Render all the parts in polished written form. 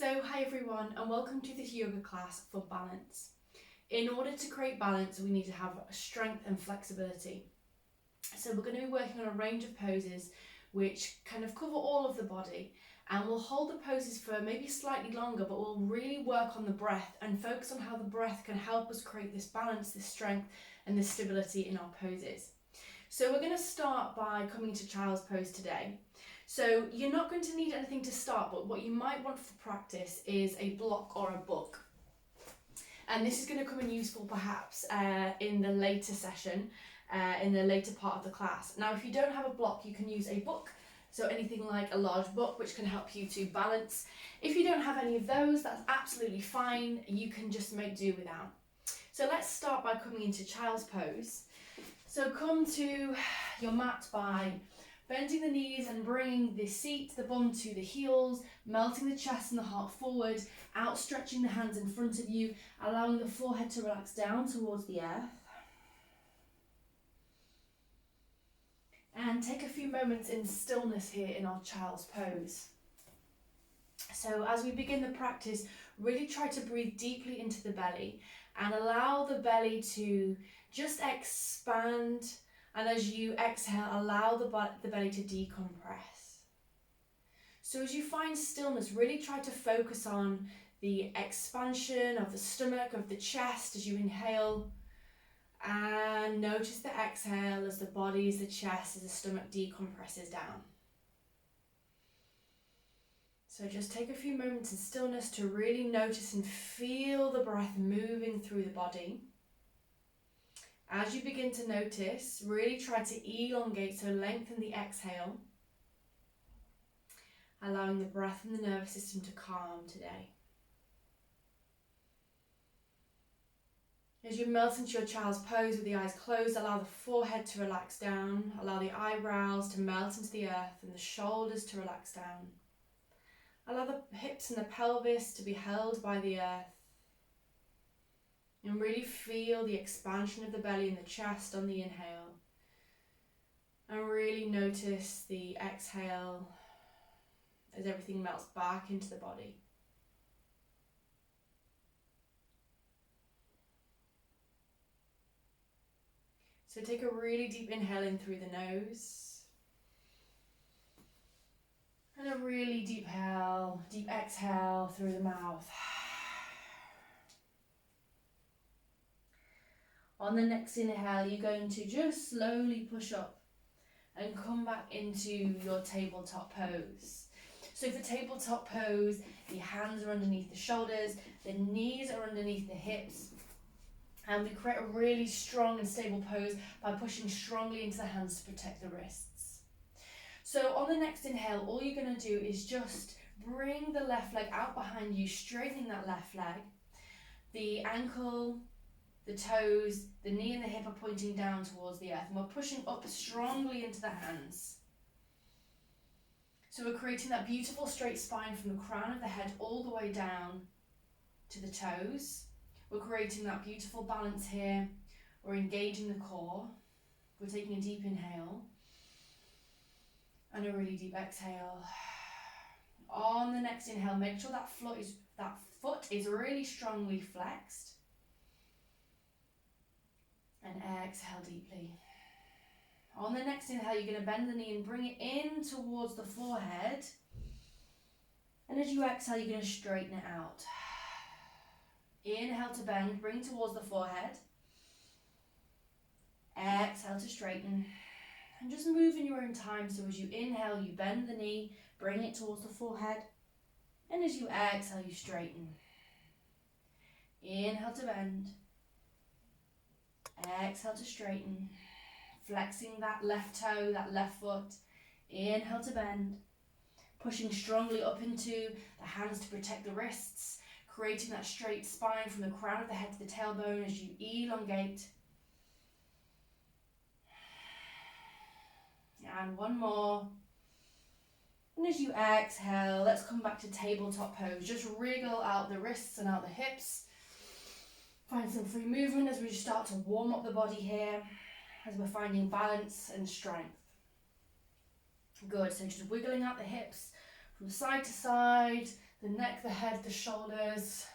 So hi everyone and welcome to this yoga class for balance. In order to create balance we need to have strength and flexibility. So we're going to be working on a range of poses which kind of cover all of the body, and we'll hold the poses for maybe slightly longer, but we'll really work on the breath and focus on how the breath can help us create this balance, this strength and this stability in our poses. So we're going to start by coming to child's pose today. So you're not going to need anything to start, but what you might want for practice is a block or a book. And this is going to come in useful perhaps in the later session, in the later part of the class. Now, if you don't have a block, you can use a book. So anything like a large book which can help you to balance. If you don't have any of those, that's absolutely fine. You can just make do without. So let's start by coming into child's pose. So come to your mat by bending the knees and bringing the seat, the bum to the heels, melting the chest and the heart forward, outstretching the hands in front of you, allowing the forehead to relax down towards the earth. And take a few moments in stillness here in our child's pose. So as we begin the practice, really try to breathe deeply into the belly and allow the belly to just expand. And as you exhale, allow the belly to decompress. So as you find stillness, really try to focus on the expansion of the stomach, of the chest as you inhale. And notice the exhale as the body, as the chest, as the stomach decompresses down. So just take a few moments in stillness to really notice and feel the breath moving through the body. As you begin to notice, really try to elongate, so lengthen the exhale, allowing the breath and the nervous system to calm today. As you melt into your child's pose with the eyes closed, allow the forehead to relax down, allow the eyebrows to melt into the earth and the shoulders to relax down. Allow the hips and the pelvis to be held by the earth. And really feel the expansion of the belly and the chest on the inhale. And really notice the exhale as everything melts back into the body. So take a really deep inhale in through the nose. And a really deep exhale through the mouth. On the next inhale, you're going to just slowly push up and come back into your tabletop pose. So for tabletop pose, the hands are underneath the shoulders, the knees are underneath the hips, and we create a really strong and stable pose by pushing strongly into the hands to protect the wrists. So on the next inhale, all you're going to do is just bring the left leg out behind you, straightening that left leg. The ankle, the toes, the knee and the hip are pointing down towards the earth, and we're pushing up strongly into the hands. So we're creating that beautiful straight spine from the crown of the head all the way down to the toes. We're creating that beautiful balance here. We're engaging the core. We're taking a deep inhale and a really deep exhale. On the next inhale, make sure that foot is really strongly flexed. And exhale deeply. On the next inhale, you're going to bend the knee and bring it in towards the forehead. And as you exhale, you're going to straighten it out. Inhale to bend, bring towards the forehead. Exhale to straighten. And just move in your own time. So as you inhale, you bend the knee, bring it towards the forehead. And as you exhale, you straighten. Inhale to bend. Exhale to straighten, flexing that left toe, that left foot. Inhale to bend, pushing strongly up into the hands to protect the wrists, creating that straight spine from the crown of the head to the tailbone as you elongate. And one more. And as you exhale, let's come back to tabletop pose. Just wriggle out the wrists and out the hips. Find some free movement as we start to warm up the body here, as we're finding balance and strength. Good, so just wiggling out the hips from side to side, the neck, the head, the shoulders.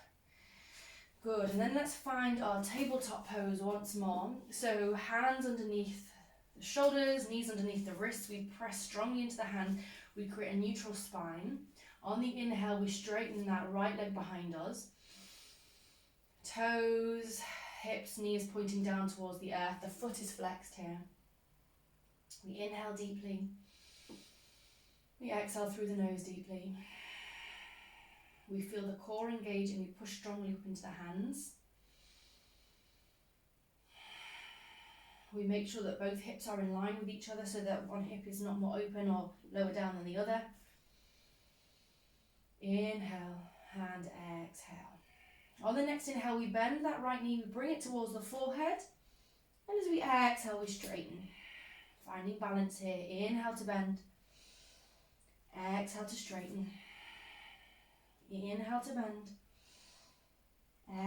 Good, and then let's find our tabletop pose once more. So hands underneath the shoulders, knees underneath the wrists. We press strongly into the hand. We create a neutral spine. On the inhale, we straighten that right leg behind us. Toes, hips, knees pointing down towards the earth. The foot is flexed here. We inhale deeply. We exhale through the nose deeply. We feel the core engage and we push strongly up into the hands. We make sure that both hips are in line with each other so that one hip is not more open or lower down than the other. Inhale and exhale. On the next inhale, we bend that right knee, we bring it towards the forehead. And as we exhale, we straighten. Finding balance here. Inhale to bend. Exhale to straighten. Inhale to bend.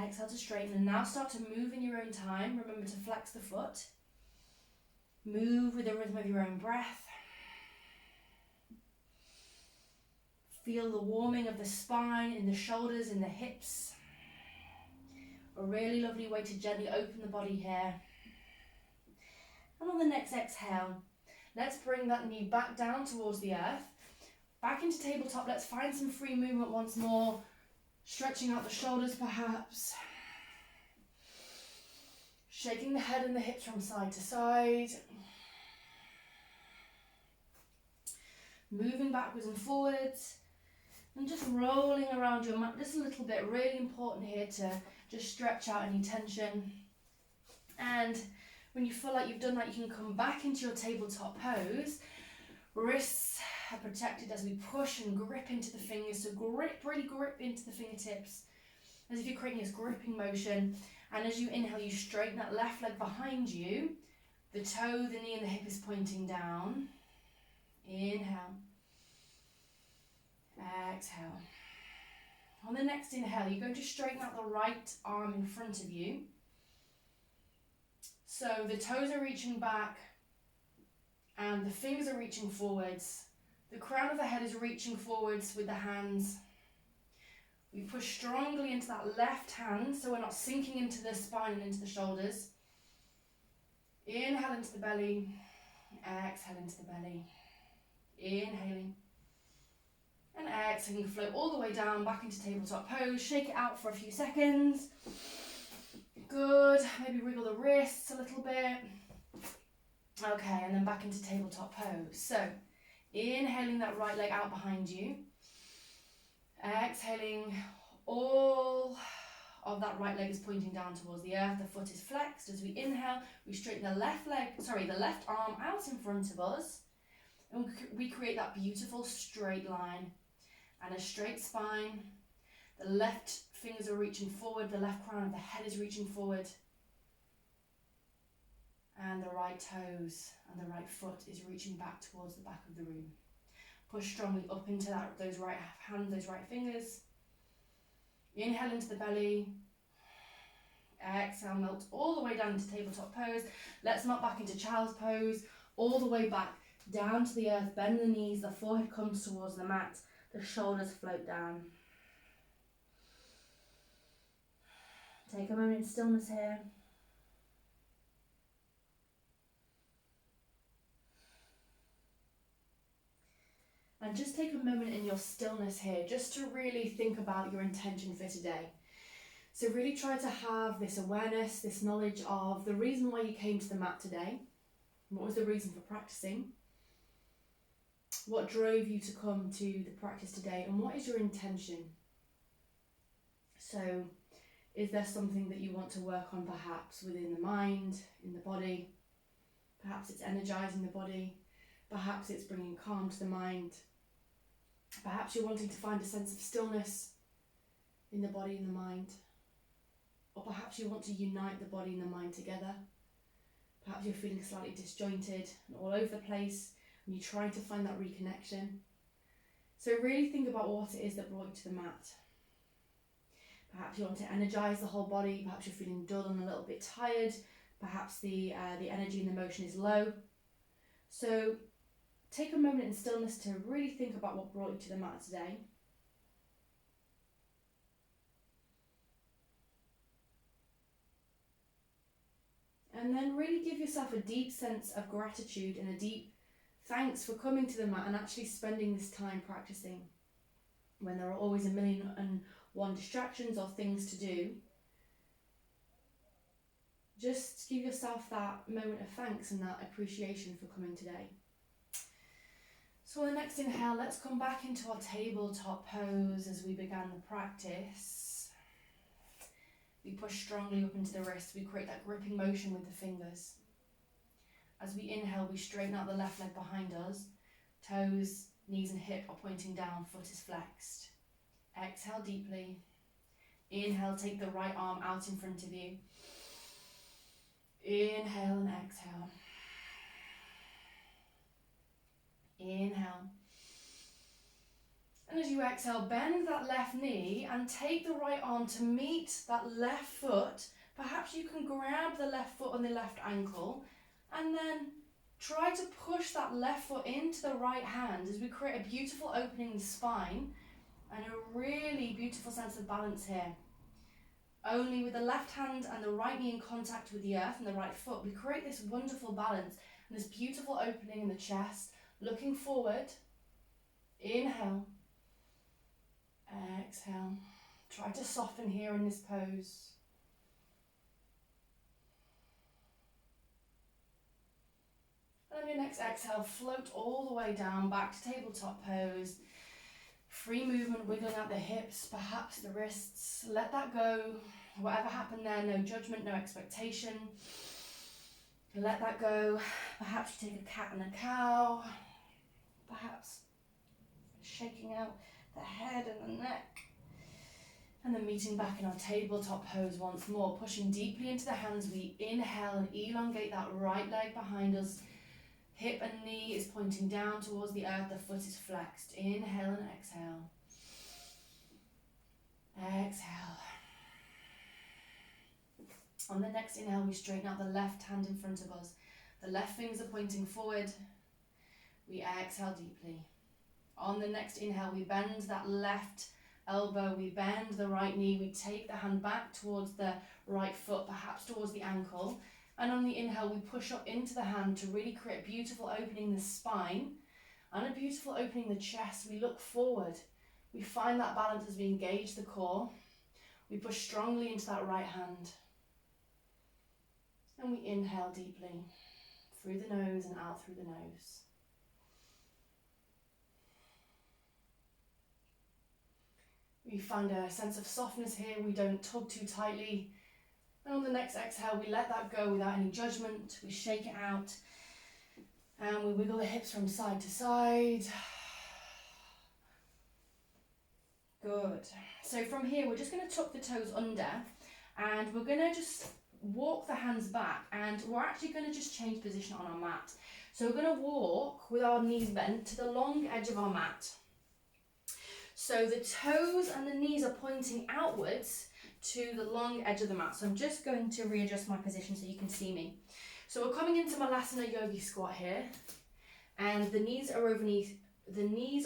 Exhale to straighten. And now start to move in your own time. Remember to flex the foot. Move with the rhythm of your own breath. Feel the warming of the spine in the shoulders, in the hips. A really lovely way to gently open the body here. And on the next exhale, let's bring that knee back down towards the earth. Back into tabletop. Let's find some free movement once more. Stretching out the shoulders perhaps. Shaking the head and the hips from side to side. Moving backwards and forwards. And just rolling around your mat just a little bit. Really important here to just stretch out any tension. And when you feel like you've done that, you can come back into your tabletop pose. Wrists are protected as we push and grip into the fingers. So grip, really grip into the fingertips as if you're creating this gripping motion. And as you inhale, you straighten that left leg behind you. The toe, the knee and the hip is pointing down. Inhale. Exhale. On the next inhale, you're going to straighten out the right arm in front of you. So the toes are reaching back and the fingers are reaching forwards. The crown of the head is reaching forwards with the hands. We push strongly into that left hand so we're not sinking into the spine and into the shoulders. Inhale into the belly, exhale into the belly. Inhaling and exhaling, float all the way down back into tabletop pose. Shake it out for a few seconds. Good, maybe wriggle the wrists a little bit. Okay, and then back into tabletop pose. So, inhaling that right leg out behind you. Exhaling, all of that right leg is pointing down towards the earth. The foot is flexed. As we inhale, we straighten the left arm out in front of us. And we create that beautiful straight line and a straight spine. The left fingers are reaching forward. The left crown of the head is reaching forward. And the right toes and the right foot is reaching back towards the back of the room. Push strongly up into those right hands, those right fingers. Inhale into the belly. Exhale, melt all the way down into tabletop pose. Let's melt back into child's pose. All the way back down to the earth. Bend the knees. The forehead comes towards the mat. The shoulders float down. Take a moment in stillness here. And just take a moment in your stillness here just to really think about your intention for today. So really try to have this awareness, this knowledge of the reason why you came to the mat today. What was the reason for practicing? What drove you to come to the practice today? And what is your intention? So is there something that you want to work on perhaps within the mind, in the body? Perhaps it's energizing the body. Perhaps it's bringing calm to the mind. Perhaps you're wanting to find a sense of stillness in the body and the mind. Or perhaps you want to unite the body and the mind together. Perhaps you're feeling slightly disjointed and all over the place and you're trying to find that reconnection. So really think about what it is that brought you to the mat. Perhaps you want to energize the whole body. Perhaps you're feeling dull and a little bit tired. Perhaps the energy and the motion is low. So take a moment in stillness to really think about what brought you to the mat today. And then really give yourself a deep sense of gratitude and a deep thanks for coming to the mat and actually spending this time practicing. When there are always a million and one distractions or things to do, just give yourself that moment of thanks and that appreciation for coming today. So on the next inhale, let's come back into our tabletop pose as we began the practice. We push strongly up into the wrists. We create that gripping motion with the fingers. As we inhale, we straighten out the left leg behind us. Toes, knees and hip are pointing down, foot is flexed. Exhale deeply. Inhale, take the right arm out in front of you. Inhale and exhale. Inhale. And as you exhale, bend that left knee and take the right arm to meet that left foot. Perhaps you can grab the left foot on the left ankle and then try to push that left foot into the right hand as we create a beautiful opening in the spine and a really beautiful sense of balance here. Only with the left hand and the right knee in contact with the earth and the right foot, we create this wonderful balance and this beautiful opening in the chest, looking forward. Inhale. Exhale. Try to soften here in this pose. And on your next exhale, float all the way down back to tabletop pose. Free movement, wiggling out the hips, perhaps the wrists. Let that go. Whatever happened there, no judgment, no expectation. Let that go. Perhaps you take a cat and a cow. Perhaps shaking out the head and the neck. And then meeting back in our tabletop pose once more. Pushing deeply into the hands, we inhale and elongate that right leg behind us. Hip and knee is pointing down towards the earth, the foot is flexed. Inhale and exhale. Exhale. On the next inhale, we straighten out the left hand in front of us. The left fingers are pointing forward. We exhale deeply. On the next inhale, we bend that left elbow, we bend the right knee, we take the hand back towards the right foot, perhaps towards the ankle. And on the inhale, we push up into the hand to really create a beautiful opening in the spine and a beautiful opening in the chest. We look forward. We find that balance as we engage the core. We push strongly into that right hand. And we inhale deeply through the nose and out through the nose. We find a sense of softness here. We don't tug too tightly. And on the next exhale, we let that go without any judgment. We shake it out. And we wiggle the hips from side to side. Good. So from here, we're just going to tuck the toes under. And we're going to just walk the hands back. And we're actually going to just change position on our mat. So we're going to walk with our knees bent to the long edge of our mat. So the toes and the knees are pointing outwards to the long edge of the mat. So I'm just going to readjust my position so you can see me. So we're coming into Malasana Yogi squat here, and the knees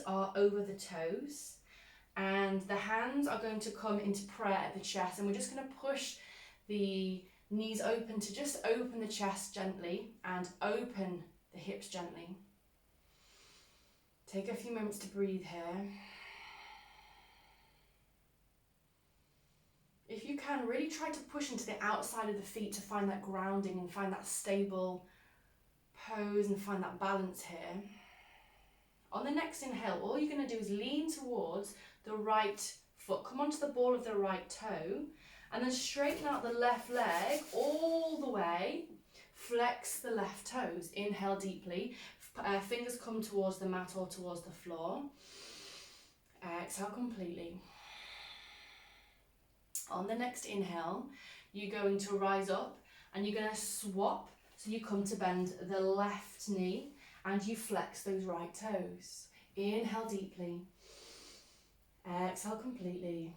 are over the toes, and the hands are going to come into prayer at the chest, and we're just going to push the knees open to just open the chest gently and open the hips gently. Take a few moments to breathe here. If you can, really try to push into the outside of the feet to find that grounding and find that stable pose and find that balance here. On the next inhale, all you're going to do is lean towards the right foot. Come onto the ball of the right toe and then straighten out the left leg all the way. Flex the left toes. Inhale deeply. Fingers come towards the mat or towards the floor. Exhale completely. On the next inhale, you're going to rise up and you're going to swap. So you come to bend the left knee and you flex those right toes. Inhale deeply. Exhale completely.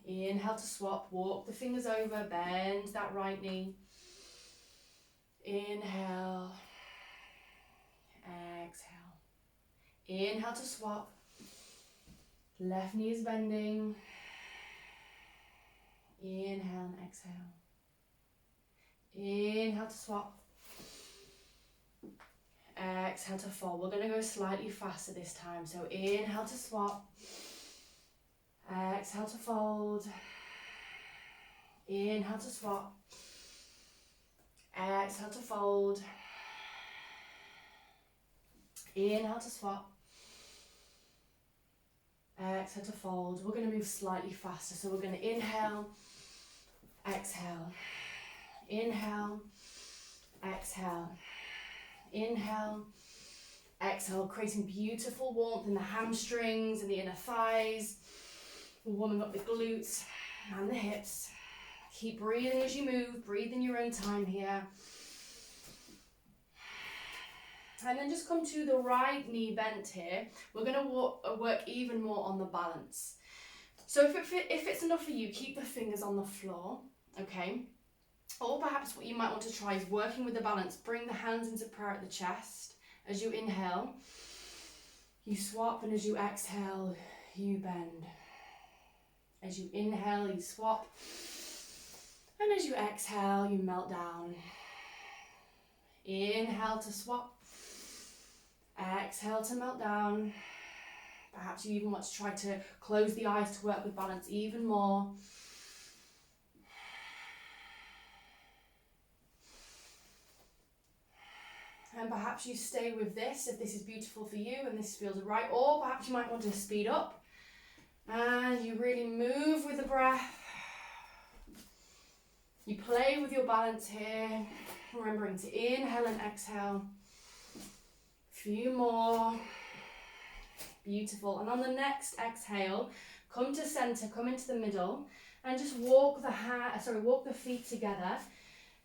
Inhale to swap. Walk the fingers over. Bend that right knee. Inhale. Exhale. Inhale to swap. Left knee is bending. Inhale and exhale. Inhale to swap. Exhale to fold. We're going to go slightly faster this time. So inhale to swap. Exhale to fold. Inhale to swap. Exhale to fold. Inhale to swap. Exhale to fold. We're going to move slightly faster. So we're going to inhale, exhale, inhale, exhale, inhale, exhale, creating beautiful warmth in the hamstrings and the inner thighs. We're warming up the glutes and the hips. Keep breathing as you move. Breathe in your own time here. And then just come to the right knee bent here. We're going to work even more on the balance. So if it's enough for you, keep the fingers on the floor, okay? Or perhaps what you might want to try is working with the balance. Bring the hands into prayer at the chest. As you inhale, you swap, and as you exhale, you bend. As you inhale, you swap. And as you exhale, you melt down. Inhale to swap. Exhale to melt down. Perhaps you even want to try to close the eyes to work with balance even more. And perhaps you stay with this if this is beautiful for you and this feels right. Or perhaps you might want to speed up. And you really move with the breath. You play with your balance here. Remembering to inhale and exhale. Few more. Beautiful. And on the next exhale, come to center, come into the middle, and just walk the feet together,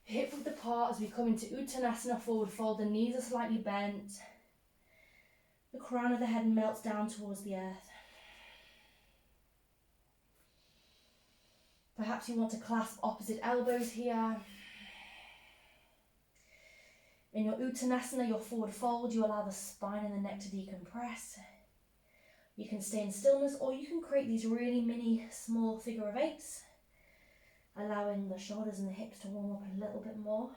hip width apart as we come into Uttanasana, forward fold. The knees are slightly bent. The crown of the head melts down towards the earth. Perhaps you want to clasp opposite elbows here. In your Uttanasana, your forward fold, you allow the spine and the neck to decompress. You can stay in stillness, or you can create these really mini small figure of eights, allowing the shoulders and the hips to warm up a little bit more.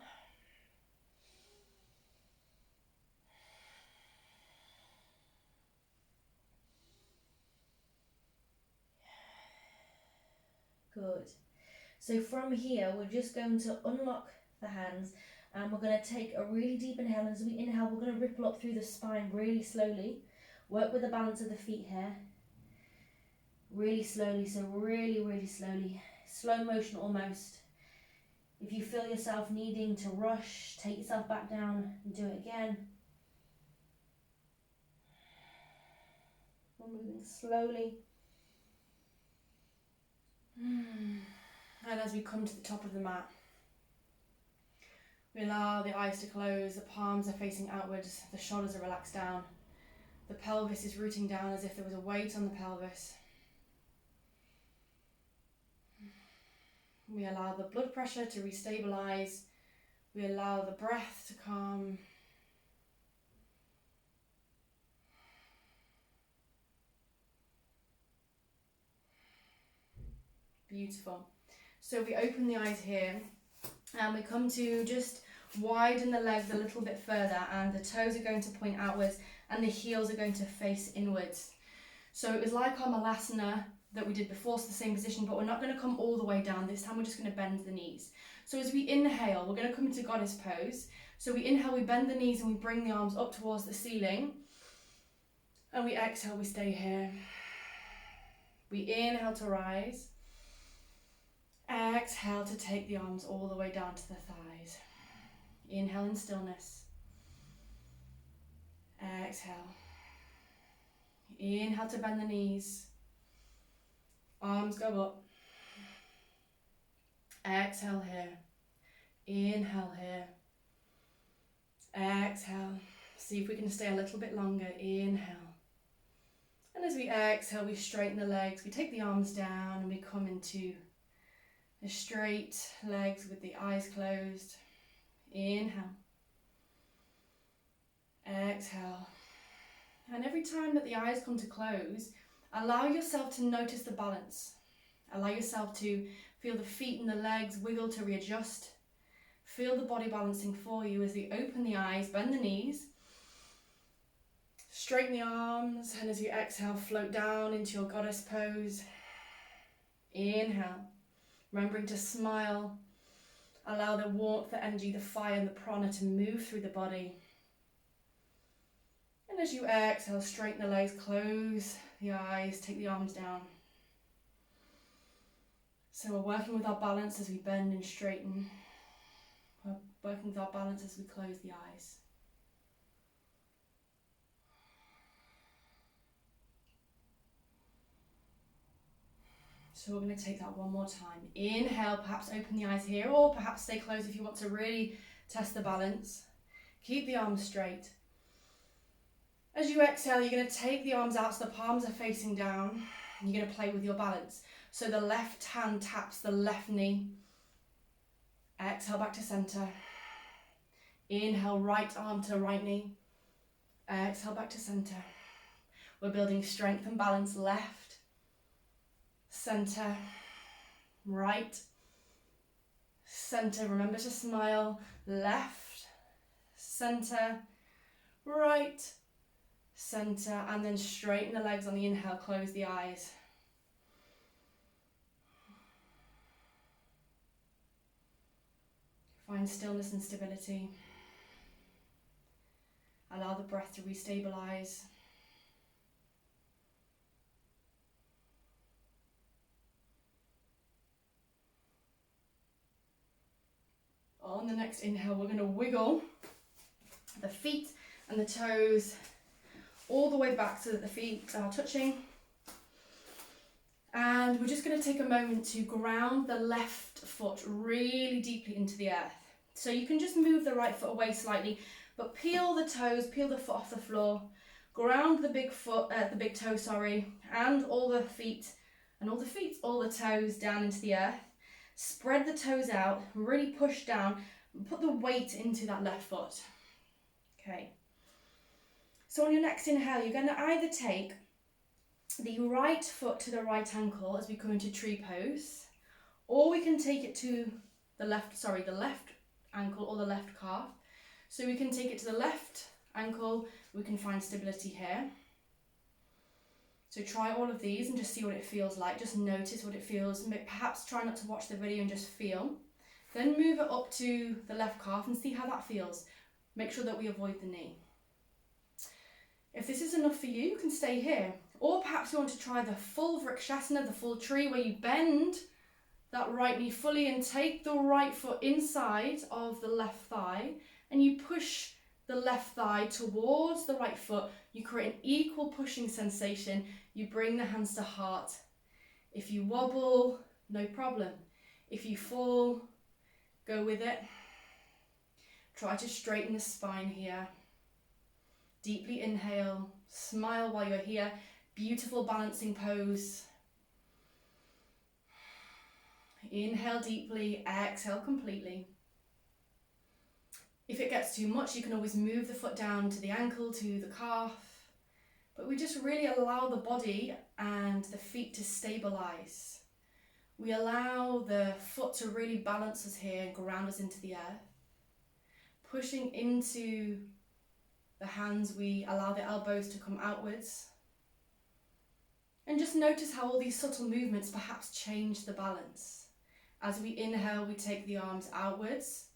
Good. So from here, we're just going to unlock the hands, and we're going to take a really deep inhale. As we inhale, we're going to ripple up through the spine really slowly. Work with the balance of the feet here. Really slowly, so really, really slowly. Slow motion almost. If you feel yourself needing to rush, take yourself back down and do it again. We're moving slowly. And as we come to the top of the mat, we allow the eyes to close, the palms are facing outwards, the shoulders are relaxed down. The pelvis is rooting down as if there was a weight on the pelvis. We allow the blood pressure to restabilize. We allow the breath to calm. Beautiful. So we open the eyes here and we come to just widen the legs a little bit further, and the toes are going to point outwards and the heels are going to face inwards. So it was like our Malasana that we did before, so the same position, but we're not going to come all the way down. This time we're just going to bend the knees. So as we inhale, we're going to come into goddess pose. So we inhale, we bend the knees and we bring the arms up towards the ceiling. And we exhale, we stay here. We inhale to rise. Exhale to take the arms all the way down to the thighs. Inhale in stillness. Exhale. Inhale to bend the knees. Arms go up. Exhale here. Inhale here. Exhale. See if we can stay a little bit longer. Inhale. And as we exhale, we straighten the legs. We take the arms down and we come into the straight legs with the eyes closed. Inhale. Exhale. And every time that the eyes come to close, allow yourself to notice the balance. Allow yourself to feel the feet and the legs wiggle to readjust. Feel the body balancing for you as you open the eyes, bend the knees, straighten the arms, and as you exhale, float down into your goddess pose. Inhale, remembering to smile. Allow the warmth, the energy, the fire and the prana to move through the body. And as you exhale, straighten the legs, close the eyes, take the arms down. So we're working with our balance as we bend and straighten. We're working with our balance as we close the eyes. So we're going to take that one more time. Inhale, perhaps open the eyes here, or perhaps stay closed if you want to really test the balance. Keep the arms straight. As you exhale, you're going to take the arms out so the palms are facing down. You're going to play with your balance. So the left hand taps the left knee. Exhale back to center. Inhale, right arm to right knee. Exhale back to center. We're building strength and balance. Left, center, right, center. Remember to smile. Left, center, right, center, and then straighten the legs on the inhale, close the eyes. Find stillness and stability. Allow the breath to restabilize. On the next inhale, we're going to wiggle the feet and the toes all the way back so that the feet are touching. And we're just going to take a moment to ground the left foot really deeply into the earth. So you can just move the right foot away slightly, but peel the toes, peel the foot off the floor, ground the big toe, and all the toes down into the earth. Spread the toes out, really push down, and put the weight into that left foot. Okay. So on your next inhale, you're going to either take the right foot to the right ankle as we come into tree pose, or we can take it to the left ankle or the left calf. So we can take it to the left ankle, we can find stability here. So try all of these and just see what it feels like. Just notice what it feels. Perhaps try not to watch the video and just feel. Then move it up to the left calf and see how that feels. Make sure that we avoid the knee. If this is enough for you, you can stay here. Or perhaps you want to try the full Vrikshasana, the full tree, where you bend that right knee fully and take the right foot inside of the left thigh and you push the left thigh towards the right foot. You create an equal pushing sensation. You bring the hands to heart. If you wobble, no problem. If you fall, go with it. Try to straighten the spine here. Deeply inhale, smile while you're here. Beautiful balancing pose. Inhale deeply, exhale completely. If it gets too much, you can always move the foot down to the ankle, to the calf. But we just really allow the body and the feet to stabilize. We allow the foot to really balance us here and ground us into the earth. Pushing into the hands, we allow the elbows to come outwards. And just notice how all these subtle movements perhaps change the balance. As we inhale, we take the arms outwards.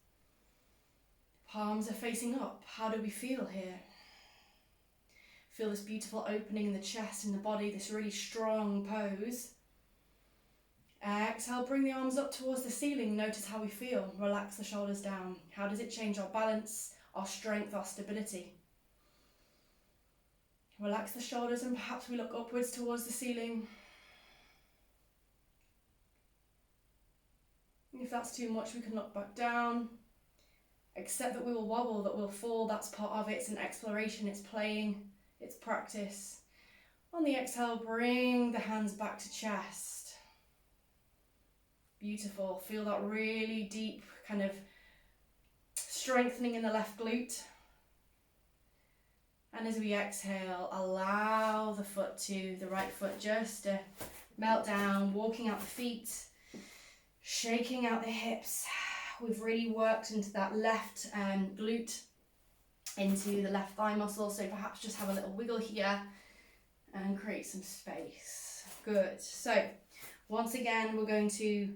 Palms are facing up. How do we feel here? Feel this beautiful opening in the chest and the body, this really strong pose. Exhale, bring the arms up towards the ceiling. Notice how we feel. Relax the shoulders down. How does it change our balance, our strength, our stability? Relax the shoulders and perhaps we look upwards towards the ceiling. If that's too much, we can look back down. Accept that we will wobble, that we'll fall. That's part of it. It's an exploration, it's playing, it's practice. On the exhale, bring the hands back to chest. Beautiful. Feel that really deep kind of strengthening in the left glute. And as we exhale, allow the right foot just to melt down, walking out the feet, shaking out the hips, we've really worked into that left glute, into the left thigh muscle. So perhaps just have a little wiggle here and create some space. Good. So once again, we're going to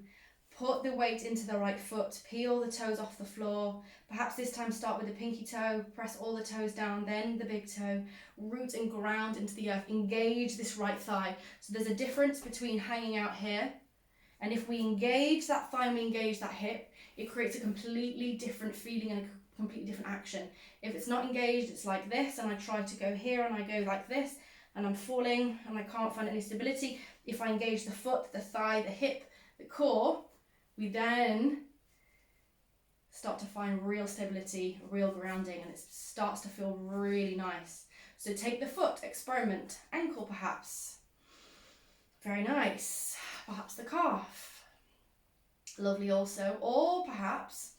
put the weight into the right foot, peel the toes off the floor. Perhaps this time start with the pinky toe, press all the toes down, then the big toe, root and ground into the earth. Engage this right thigh. So there's a difference between hanging out here, and if we engage that thigh and we engage that hip, it creates a completely different feeling and a completely different action. If it's not engaged, it's like this, and I try to go here and I go like this, and I'm falling and I can't find any stability. If I engage the foot, the thigh, the hip, the core, we then start to find real stability, real grounding, and it starts to feel really nice. So take the foot, experiment, ankle perhaps. Very nice. Perhaps the calf. Lovely also. Or perhaps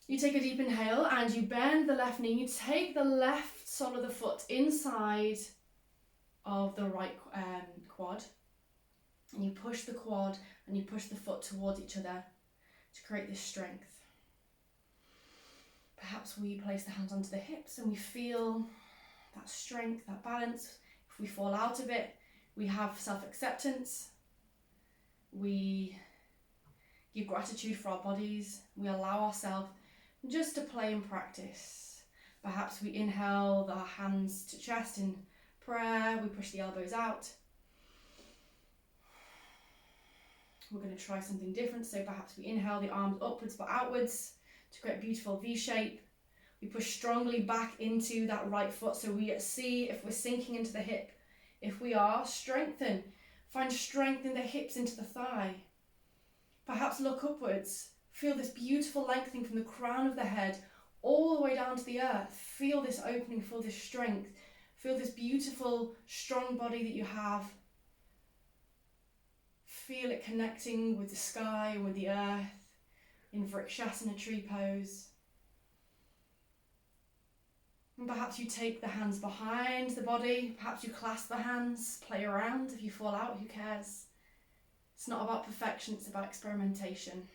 you take a deep inhale and you bend the left knee. You take the left sole of the foot inside of the right quad, and you push the quad and you push the foot towards each other to create this strength. Perhaps we place the hands onto the hips and we feel that strength, that balance. If we fall out of it, we have self-acceptance. We give gratitude for our bodies. We allow ourselves just to play and practice. Perhaps we inhale our hands to chest in prayer. We push the elbows out. We're going to try something different. So perhaps we inhale the arms upwards but outwards to create a beautiful V shape. We push strongly back into that right foot. So we see if we're sinking into the hip. If we are, strengthen. Find strength in the hips into the thigh. Perhaps look upwards. Feel this beautiful lengthening from the crown of the head all the way down to the earth. Feel this opening, feel this strength. Feel this beautiful, strong body that you have. Feel it connecting with the sky and with the earth in Vrikshasana tree pose. And perhaps you take the hands behind the body. Perhaps you clasp the hands, play around. If you fall out, who cares? It's not about perfection, it's about experimentation.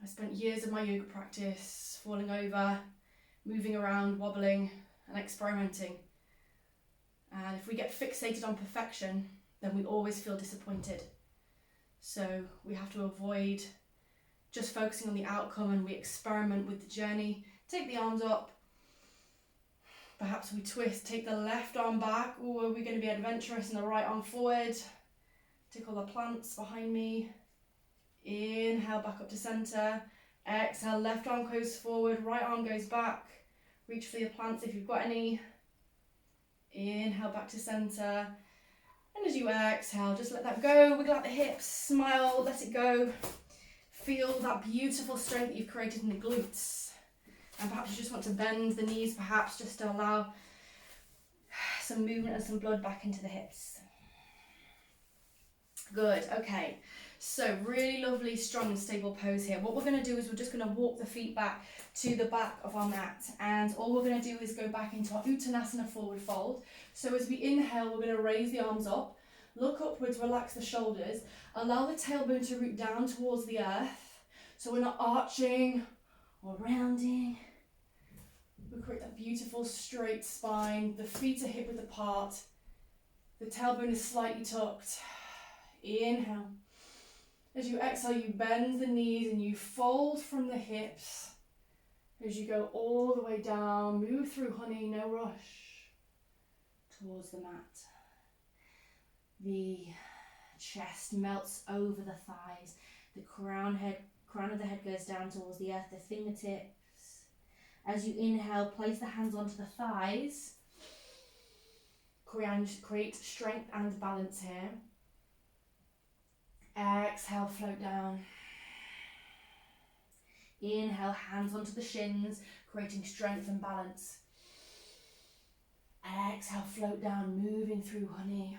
I spent years of my yoga practice falling over, moving around, wobbling and experimenting. And if we get fixated on perfection, then we always feel disappointed. So we have to avoid just focusing on the outcome, and we experiment with the journey. Take the arms up. Perhaps we twist, take the left arm back. Or are we going to be adventurous and the right arm forward? Take all the plants behind me. Inhale back up to center. Exhale, left arm goes forward, right arm goes back. Reach for your plants if you've got any. Inhale back to center. And as you exhale, just let that go. Wiggle out the hips, smile, let it go. Feel that beautiful strength that you've created in the glutes. And perhaps you just want to bend the knees, perhaps just to allow some movement and some blood back into the hips. Good, okay. So really lovely, strong and stable pose here. What we're going to do is we're just going to walk the feet back to the back of our mat. And all we're going to do is go back into our Uttanasana forward fold. So as we inhale, we're going to raise the arms up, look upwards, relax the shoulders, allow the tailbone to root down towards the earth. So we're not arching or rounding. We create that beautiful straight spine. The feet are hip width apart. The tailbone is slightly tucked. Inhale. As you exhale, you bend the knees and you fold from the hips. As you go all the way down, move through honey, no rush, towards the mat. The chest melts over the thighs. The crown of the head goes down towards the earth, the fingertips. As you inhale, place the hands onto the thighs. Create strength and balance here. Exhale, float down. Inhale, hands onto the shins, creating strength and balance. Exhale, float down, moving through honey.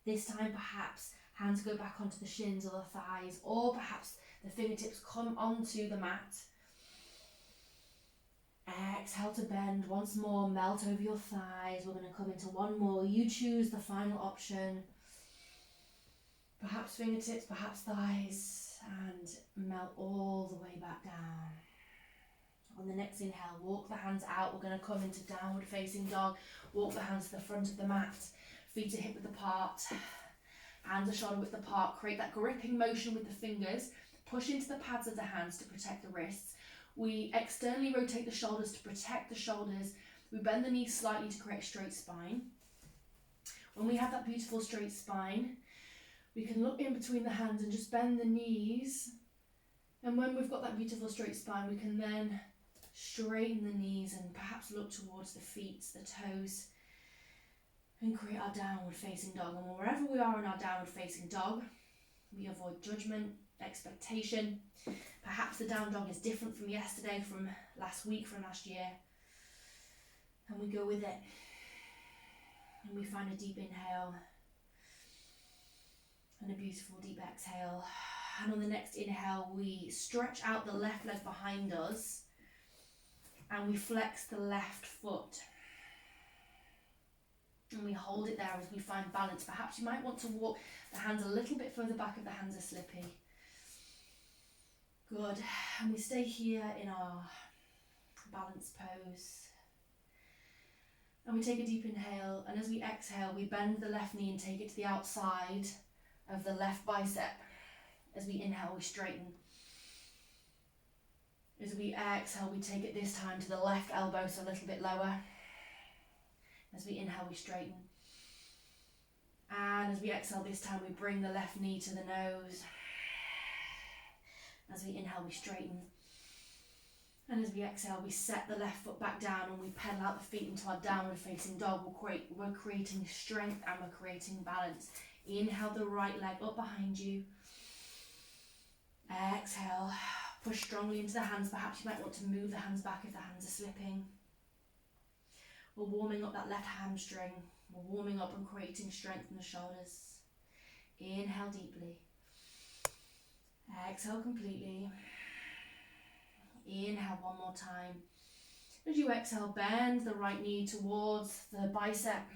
This time, perhaps, hands go back onto the shins or the thighs, or perhaps the fingertips come onto the mat. Exhale to bend once more, melt over your thighs. We're going to come into one more. You choose the final option. Perhaps fingertips, perhaps thighs, and melt all the way back down. On the next inhale, walk the hands out. We're going to come into downward facing dog. Walk the hands to the front of the mat. Feet are hip width apart. Hands are shoulder width apart. Create that gripping motion with the fingers. Push into the pads of the hands to protect the wrists. We externally rotate the shoulders to protect the shoulders. We bend the knees slightly to create a straight spine. When we have that beautiful straight spine, we can look in between the hands and just bend the knees. And when we've got that beautiful straight spine, we can then straighten the knees and perhaps look towards the feet, the toes, and create our downward facing dog. And wherever we are in our downward facing dog, we avoid judgment, expectation. Perhaps the down dog is different from yesterday, from last week, from last year. And we go with it. And we find a deep inhale and a beautiful deep exhale. And on the next inhale, we stretch out the left leg behind us and we flex the left foot. And we hold it there as we find balance. Perhaps you might want to walk the hands a little bit further back if the hands are slippy. Good. And we stay here in our balance pose. And we take a deep inhale, and as we exhale, we bend the left knee and take it to the outside of the left bicep. As we inhale, we straighten. As we exhale, we take it this time to the left elbow, so a little bit lower. As we inhale, we straighten. And as we exhale this time, we bring the left knee to the nose. As we inhale, we straighten. And as we exhale, we set the left foot back down and we pedal out the feet into our downward facing dog. We're creating strength and we're creating balance. Inhale the right leg up behind you. Exhale, push strongly into the hands. Perhaps you might want to move the hands back if the hands are slipping. We're warming up that left hamstring. We're warming up and creating strength in the shoulders. Inhale deeply. Exhale completely. Inhale one more time. As you exhale, bend the right knee towards the bicep.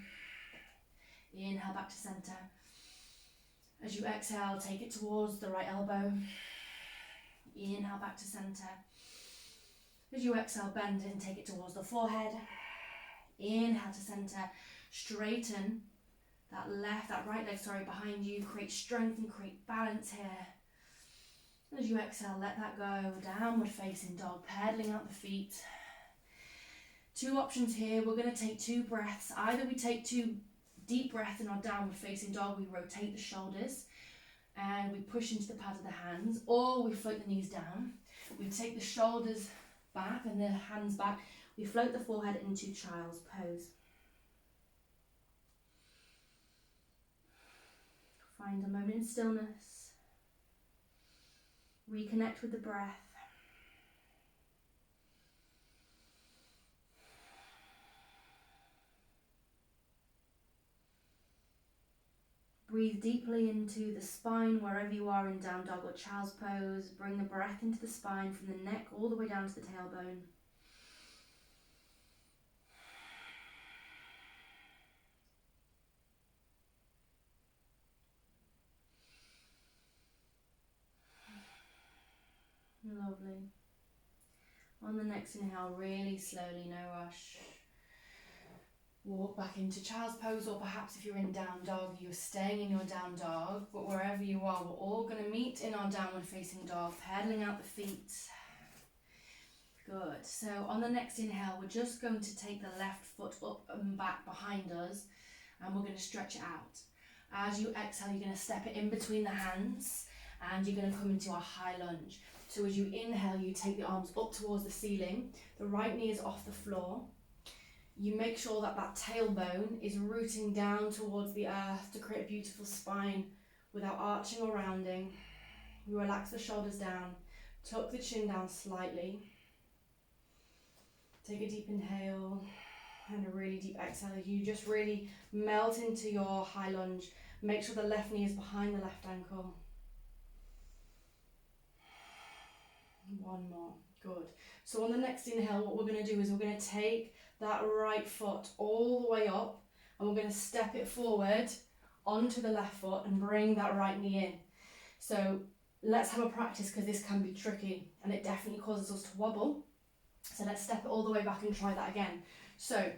Inhale back to center. As you exhale, take it towards the right elbow. Inhale back to center. As you exhale, bend it and take it towards the forehead. Inhale to center. Straighten that right leg, behind you. Create strength and create balance here. As you exhale, let that go. Downward facing dog, pedaling out the feet. Two options here. We're going to take 2 breaths. Either we take 2 deep breaths in our downward facing dog, we rotate the shoulders and we push into the pads of the hands, or we float the knees down. We take the shoulders back and the hands back. We float the forehead into child's pose. Find a moment in stillness. Reconnect with the breath. Breathe deeply into the spine wherever you are in down dog or child's pose. Bring the breath into the spine from the neck all the way down to the tailbone. Lovely. On the next inhale, really slowly, no rush. Walk back into child's pose, or perhaps if you're in down dog, you're staying in your down dog, but wherever you are, we're all going to meet in our downward facing dog, pedaling out the feet. Good. So on the next inhale, we're just going to take the left foot up and back behind us, and we're going to stretch it out. As you exhale, you're going to step it in between the hands, and you're going to come into a high lunge. So as you inhale, you take the arms up towards the ceiling, the right knee is off the floor. You make sure that that tailbone is rooting down towards the earth to create a beautiful spine without arching or rounding. You relax the shoulders down, tuck the chin down slightly. Take a deep inhale and a really deep exhale. You just really melt into your high lunge. Make sure the left knee is behind the left ankle. One more. Good. So on the next inhale, what we're going to do is we're going to take that right foot all the way up and we're going to step it forward onto the left foot and bring that right knee in. So let's have a practice, because this can be tricky and it definitely causes us to wobble. So let's step it all the way back and try that again. So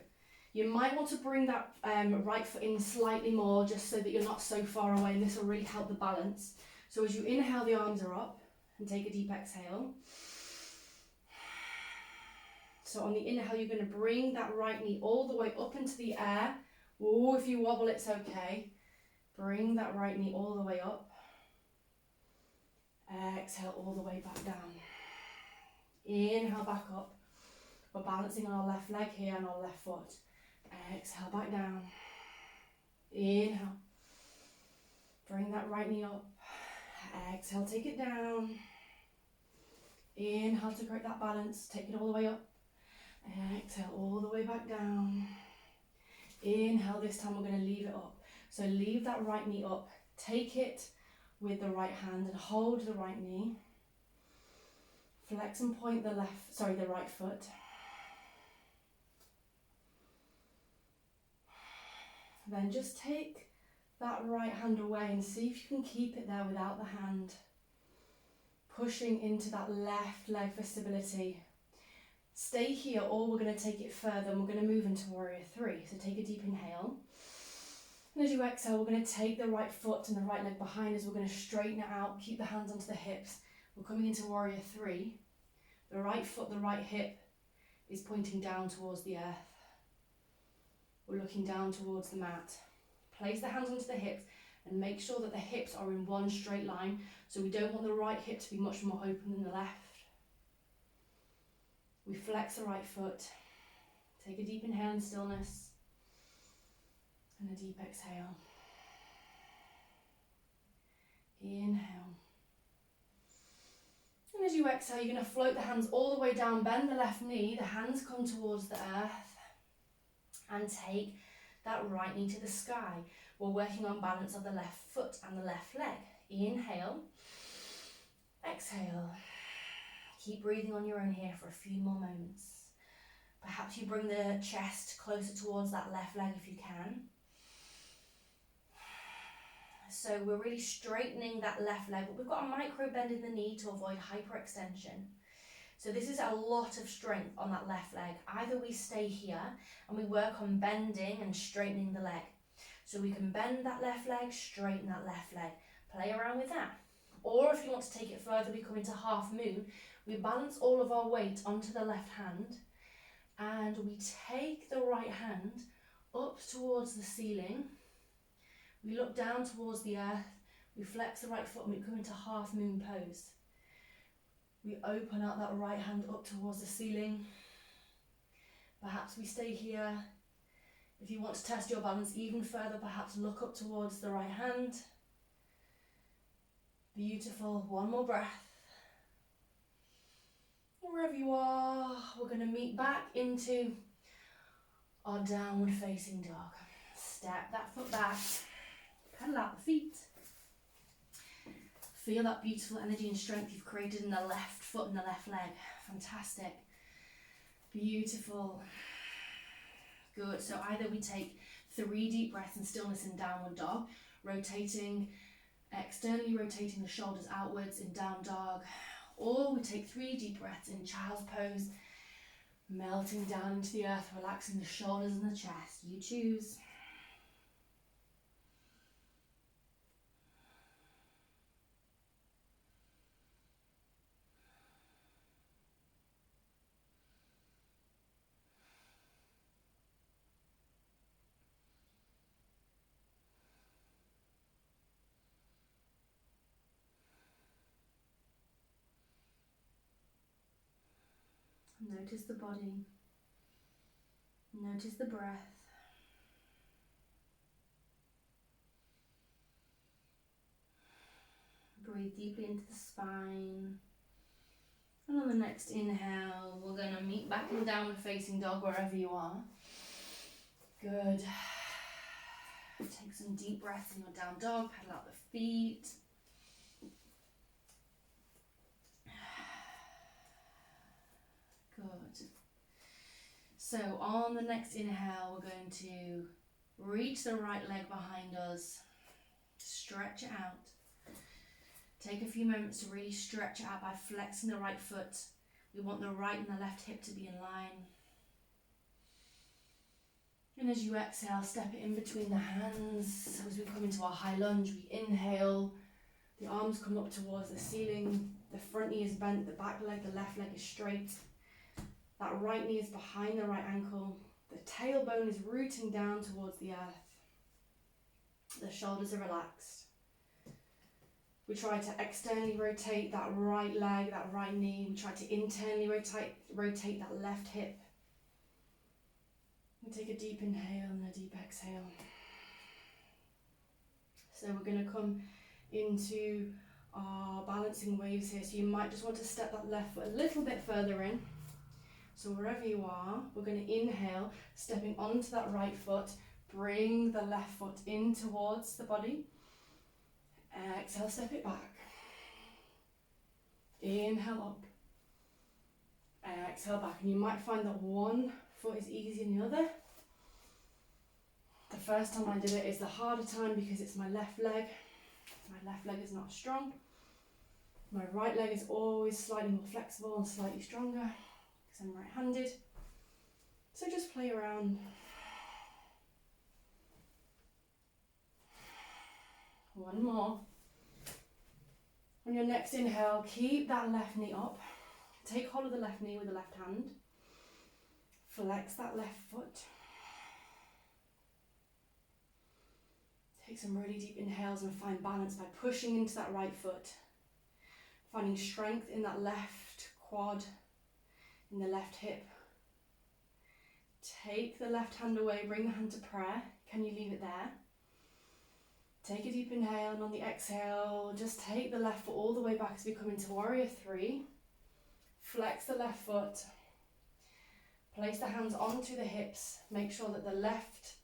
you might want to bring that right foot in slightly more, just so that you're not so far away, and this will really help the balance. So as you inhale, the arms are up, and take a deep exhale. So on the inhale, you're going to bring that right knee all the way up into the air. Oh, if you wobble, it's okay. Bring that right knee all the way up. Exhale all the way back down. Inhale back up. We're balancing on our left leg here and our left foot. Exhale back down. Inhale. Bring that right knee up. Exhale, take it down. Inhale to create that balance. Take it all the way up. Exhale all the way back down. Inhale, this time we're going to leave it up. So leave that right knee up. Take it with the right hand and hold the right knee. Flex and point the right foot. Then just take that right hand away and see if you can keep it there without the hand. Pushing into that left leg for stability. Stay here, or we're going to take it further and we're going to move into Warrior 3. So take a deep inhale. And as you exhale, we're going to take the right foot and the right leg behind us. We're going to straighten it out, keep the hands onto the hips. We're coming into Warrior 3. The right foot, the right hip is pointing down towards the earth. We're looking down towards the mat. Place the hands onto the hips and make sure that the hips are in one straight line. So we don't want the right hip to be much more open than the left. We flex the right foot. Take a deep inhale in stillness. And a deep exhale. Inhale. And as you exhale, you're going to float the hands all the way down, bend the left knee, the hands come towards the earth, and take that right knee to the sky. We're working on balance of the left foot and the left leg. Inhale, exhale. Keep breathing on your own here for a few more moments. Perhaps you bring the chest closer towards that left leg if you can. So we're really straightening that left leg, but we've got a micro bend in the knee to avoid hyperextension. So this is a lot of strength on that left leg. Either we stay here and we work on bending and straightening the leg. So we can bend that left leg, straighten that left leg. Play around with that. Or if you want to take it further, we come into half moon. We balance all of our weight onto the left hand and we take the right hand up towards the ceiling. We look down towards the earth. We flex the right foot and we come into half moon pose. We open out that right hand up towards the ceiling. Perhaps we stay here. If you want to test your balance even further, perhaps look up towards the right hand. Beautiful. One more breath. Wherever you are, we're going to meet back into our downward facing dog. Step that foot back. Pedal out the feet. Feel that beautiful energy and strength you've created in the left foot and the left leg. Fantastic. Beautiful. Good. So either we take 3 deep breaths in stillness in downward dog, externally rotating the shoulders outwards in down dog, or we take 3 deep breaths in child's pose, melting down into the earth, relaxing the shoulders and the chest. You choose. Notice the body. Notice the breath. Breathe deeply into the spine. And on the next inhale, we're going to meet back in downward facing dog wherever you are. Good. Take some deep breaths in your down dog. Pedal out the feet. Good. So on the next inhale, we're going to reach the right leg behind us. Stretch it out. Take a few moments to really stretch it out by flexing the right foot. We want the right and the left hip to be in line. And as you exhale, step it in between the hands. So as we come into our high lunge, we inhale. The arms come up towards the ceiling. The front knee is bent, the back leg, the left leg is straight. That right knee is behind the right ankle. The tailbone is rooting down towards the earth. The shoulders are relaxed. We try to externally rotate that right leg, that right knee. We try to internally rotate that left hip. We take a deep inhale and a deep exhale. So we're going to come into our balancing waves here. So you might just want to step that left foot a little bit further in. So wherever you are, we're going to inhale, stepping onto that right foot. Bring the left foot in towards the body. Exhale, step it back. Inhale up. Exhale back. And you might find that one foot is easier than the other. The first time I did it is the harder time because it's my left leg. My left leg is not strong. My right leg is always slightly more flexible and slightly stronger because I'm right-handed. So just play around. One more. On your next inhale, keep that left knee up. Take hold of the left knee with the left hand. Flex that left foot. Take some really deep inhales and find balance by pushing into that right foot. Finding strength in that left quad, in the left hip. Take the left hand away, bring the hand to prayer. Can you leave it there? Take a deep inhale, and on the exhale, just take the left foot all the way back as we come into warrior three. Flex the left foot. Place the hands onto the hips. Make sure that the left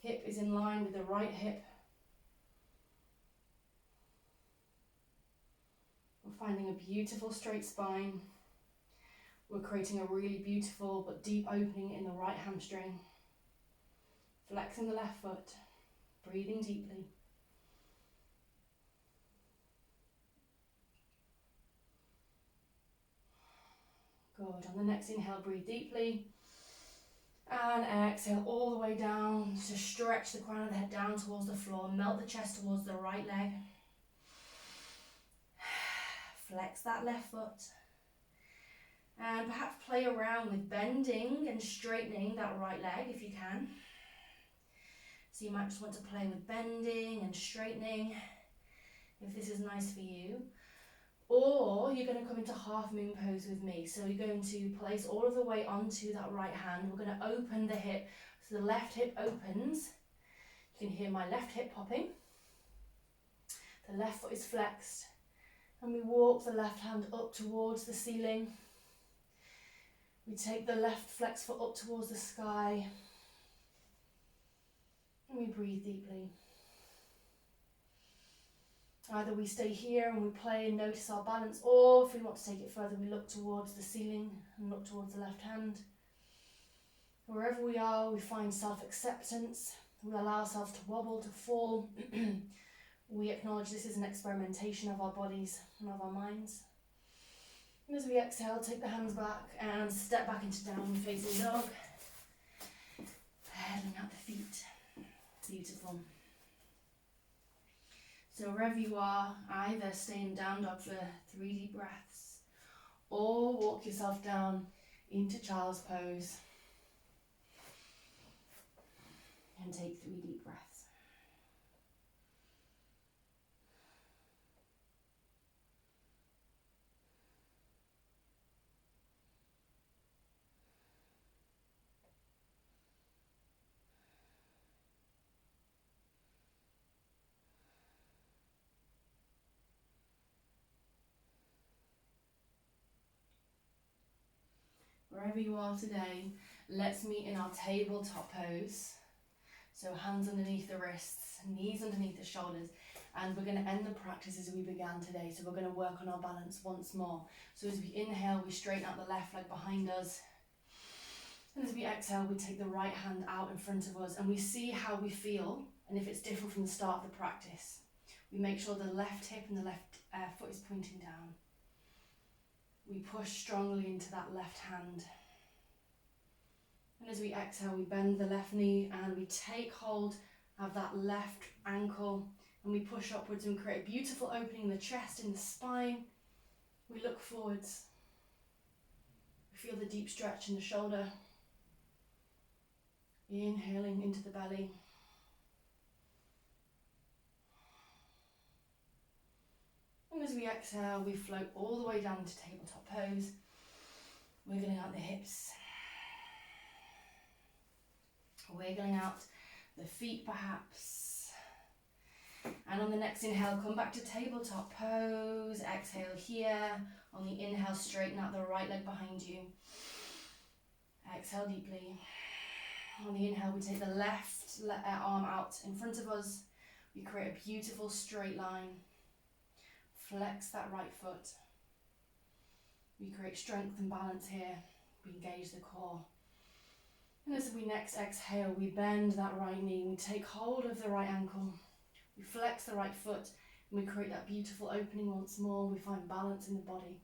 hip is in line with the right hip. We're finding a beautiful straight spine. We're creating a really beautiful but deep opening in the right hamstring. Flexing the left foot. Breathing deeply. Good. On the next inhale, breathe deeply. And exhale all the way down to stretch the crown of the head down towards the floor. Melt the chest towards the right leg. Flex that left foot. And perhaps play around with bending and straightening that right leg if you can. So you might just want to play with bending and straightening if this is nice for you. Or you're going to come into half moon pose with me. So you're going to place all of the weight onto that right hand. We're going to open the hip. So the left hip opens. You can hear my left hip popping. The left foot is flexed. And we walk the left hand up towards the ceiling. We take the left flexed foot up towards the sky. And we breathe deeply. Either we stay here and we play and notice our balance, or if we want to take it further, we look towards the ceiling and look towards the left hand. Wherever we are, we find self-acceptance. We allow ourselves to wobble, to fall. We acknowledge this is an experimentation of our bodies and of our minds. And as we exhale, take the hands back and step back into downward facing dog. Pedaling out the feet. Beautiful. So wherever you are, either stay in down dog for 3 deep breaths or walk yourself down into child's pose and take 3 deep breaths. Wherever you are today, let's meet in our tabletop pose. So hands underneath the wrists, knees underneath the shoulders, and we're going to end the practice as we began today. So we're going to work on our balance once more. So as we inhale, we straighten out the left leg behind us. And as we exhale, we take the right hand out in front of us and we see how we feel and if it's different from the start of the practice. We make sure the left hip and the left foot is pointing down. We push strongly into that left hand. And as we exhale, we bend the left knee and we take hold of that left ankle and we push upwards and create a beautiful opening in the chest, in the spine. We look forwards. We feel the deep stretch in the shoulder. Inhaling into the belly. And as we exhale, we float all the way down to tabletop pose, wiggling out the hips, wiggling out the feet perhaps. And on the next inhale, come back to tabletop pose. Exhale here. On the inhale, straighten out the right leg behind you. Exhale deeply. On the inhale, we take the left arm out in front of us. We create a beautiful straight line. Flex that right foot. We create strength and balance here. We engage the core. And as we next exhale, we bend that right knee. We take hold of the right ankle. We flex the right foot. And we create that beautiful opening once more. We find balance in the body.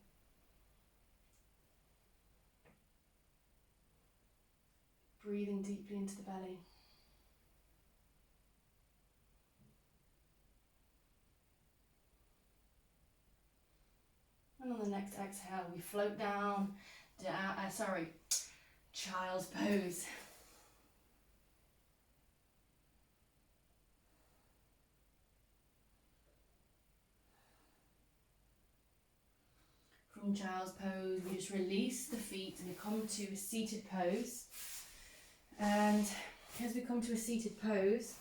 Breathing deeply into the belly. And on the next exhale, we float down, child's pose. From child's pose, we just release the feet and we come to a seated pose. And as we come to a seated pose,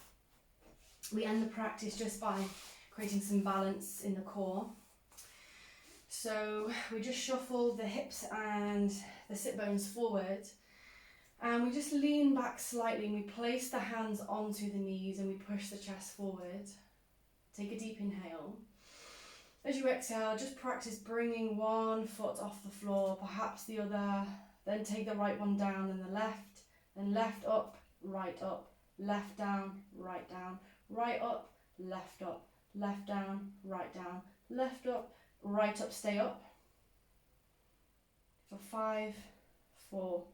we end the practice just by creating some balance in the core. So we just shuffle the hips and the sit bones forward, and we just lean back slightly and we place the hands onto the knees and we push the chest forward. Take a deep inhale. As you exhale, just practice bringing one foot off the floor, perhaps the other, then take the right one down, then left up, left down, right down, right up, left down, right down, left up, right up, stay up. For 5, 4,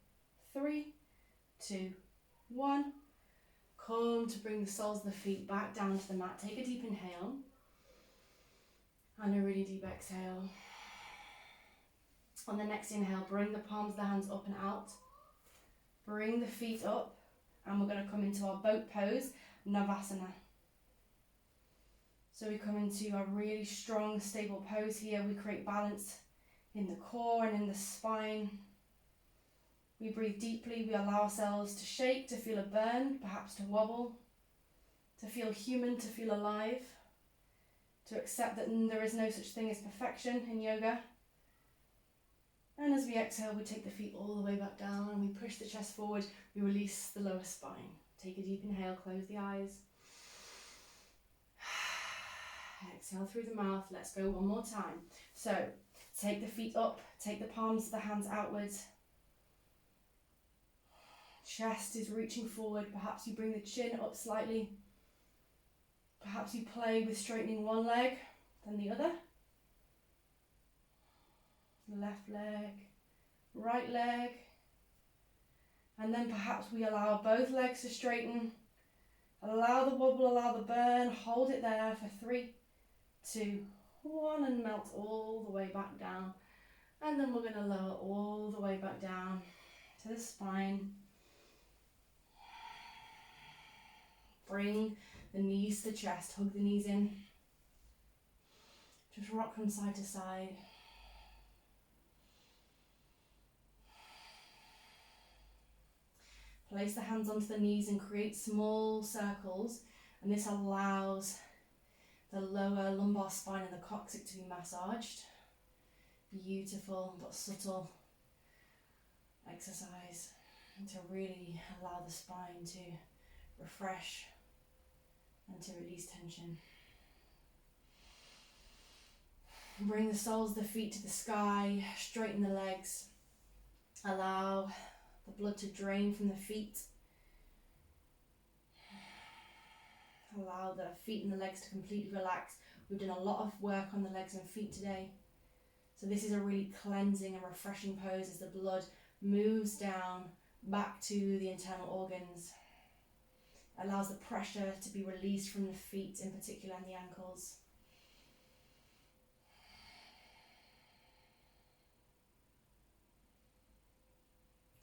3, 2, 1. Come to bring the soles of the feet back down to the mat. Take a deep inhale and a really deep exhale. On the next inhale, bring the palms of the hands up and out. Bring the feet up, and we're going to come into our boat pose, Navasana. So we come into a really strong, stable pose here. We create balance in the core and in the spine. We breathe deeply. We allow ourselves to shake, to feel a burn, perhaps to wobble, to feel human, to feel alive, to accept that there is no such thing as perfection in yoga. And as we exhale, we take the feet all the way back down and we push the chest forward. We release the lower spine. Take a deep inhale, close the eyes. Exhale through the mouth. Let's go one more time. So take the feet up, take the palms of the hands outwards. Chest is reaching forward. Perhaps you bring the chin up slightly. Perhaps you play with straightening one leg, then the other. Left leg, right leg. And then perhaps we allow both legs to straighten. Allow the wobble, allow the burn. Hold it there for 3, 2, 1, and melt all the way back down. And then we're going to lower all the way back down to the spine. Bring the knees to the chest, hug the knees in. Just rock from side to side. Place the hands onto the knees and create small circles, and this allows the lower lumbar spine and the coccyx to be massaged. Beautiful but subtle exercise to really allow the spine to refresh and to release tension. Bring the soles of the feet to the sky, straighten the legs, allow the blood to drain from the feet. Allow the feet and the legs to completely relax. We've done a lot of work on the legs and feet today. So this is a really cleansing and refreshing pose as the blood moves down back to the internal organs. Allows the pressure to be released from the feet in particular and the ankles.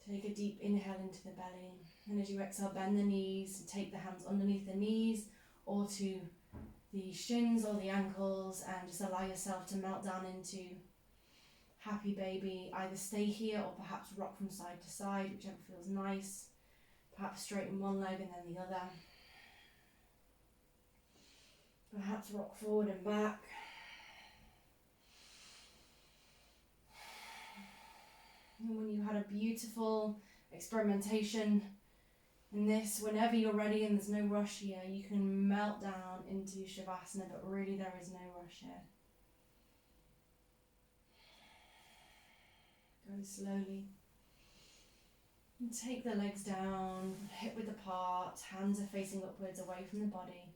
Take a deep inhale into the belly, and as you exhale, bend the knees and take the hands underneath the knees or to the shins or the ankles, and just allow yourself to melt down into happy baby. Either stay here or perhaps rock from side to side, whichever feels nice. Perhaps straighten one leg and then the other. Perhaps rock forward and back. And when you had a beautiful experimentation in this, whenever you're ready and there's no rush here, you can melt down into Shavasana, but really there is no rush here. Go slowly. And take the legs down, hip width apart, hands are facing upwards away from the body.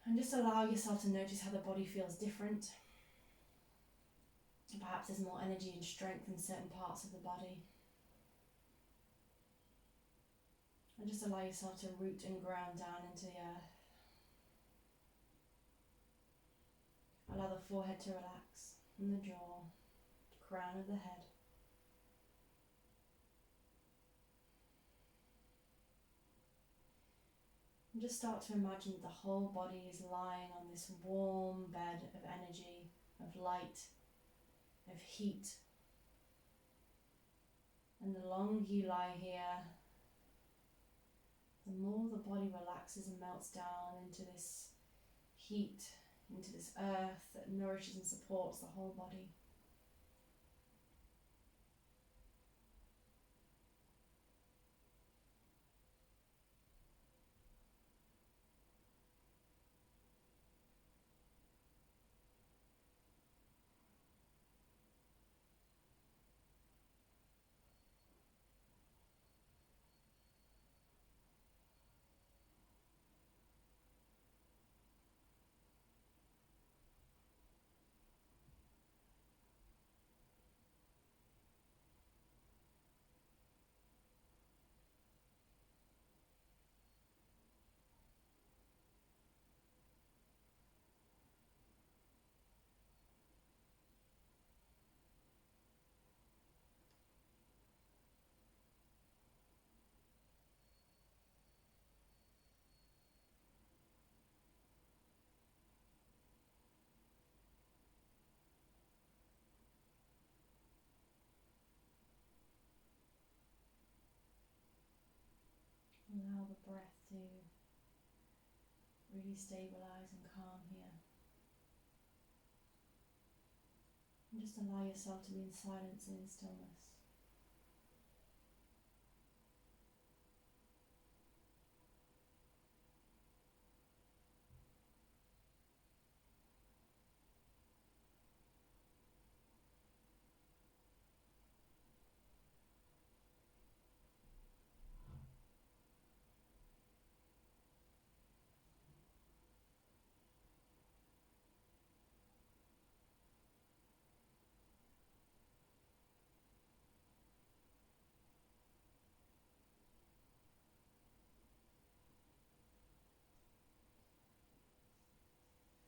And just allow yourself to notice how the body feels different. Perhaps there's more energy and strength in certain parts of the body. And just allow yourself to root and ground down into the earth. Allow the forehead to relax, and the jaw, crown of the head. And just start to imagine that the whole body is lying on this warm bed of energy, of light, of heat. And the longer you lie here, the more the body relaxes and melts down into this heat, into this earth that nourishes and supports the whole body. Allow the breath to really stabilize and calm here. And just allow yourself to be in silence and in stillness.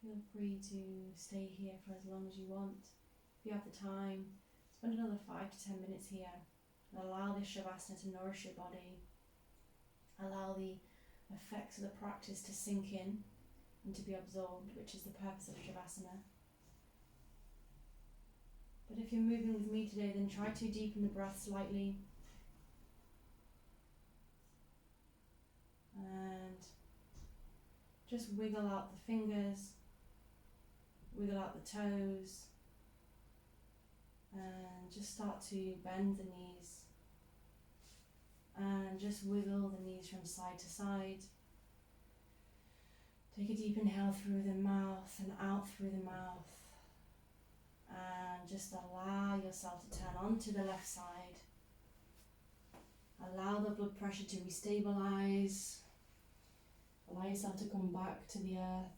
Feel free to stay here for as long as you want. If you have the time, spend another 5 to 10 minutes here and allow this Shavasana to nourish your body. Allow the effects of the practice to sink in and to be absorbed, which is the purpose of Shavasana. But if you're moving with me today, then try to deepen the breath slightly. And just wiggle out the fingers, wiggle out the toes, and just start to bend the knees. And just wiggle the knees from side to side. Take a deep inhale through the mouth and out through the mouth. And just allow yourself to turn onto the left side. Allow the blood pressure to restabilize. Allow yourself to come back to the earth.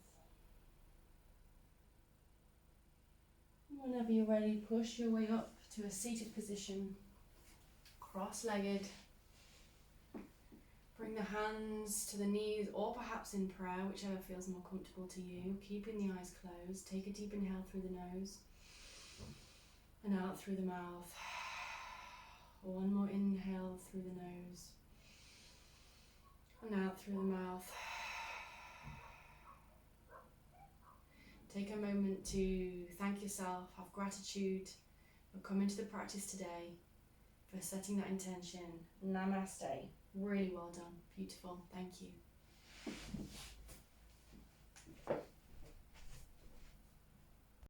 Whenever you're ready, push your way up to a seated position, cross-legged. Bring the hands to the knees, or perhaps in prayer, whichever feels more comfortable to you. Keeping the eyes closed. Take a deep inhale through the nose and out through the mouth. One more inhale through the nose and out through the mouth. Take a moment to thank yourself, have gratitude for coming to the practice today, for setting that intention. Namaste. Really well done. Beautiful. Thank you.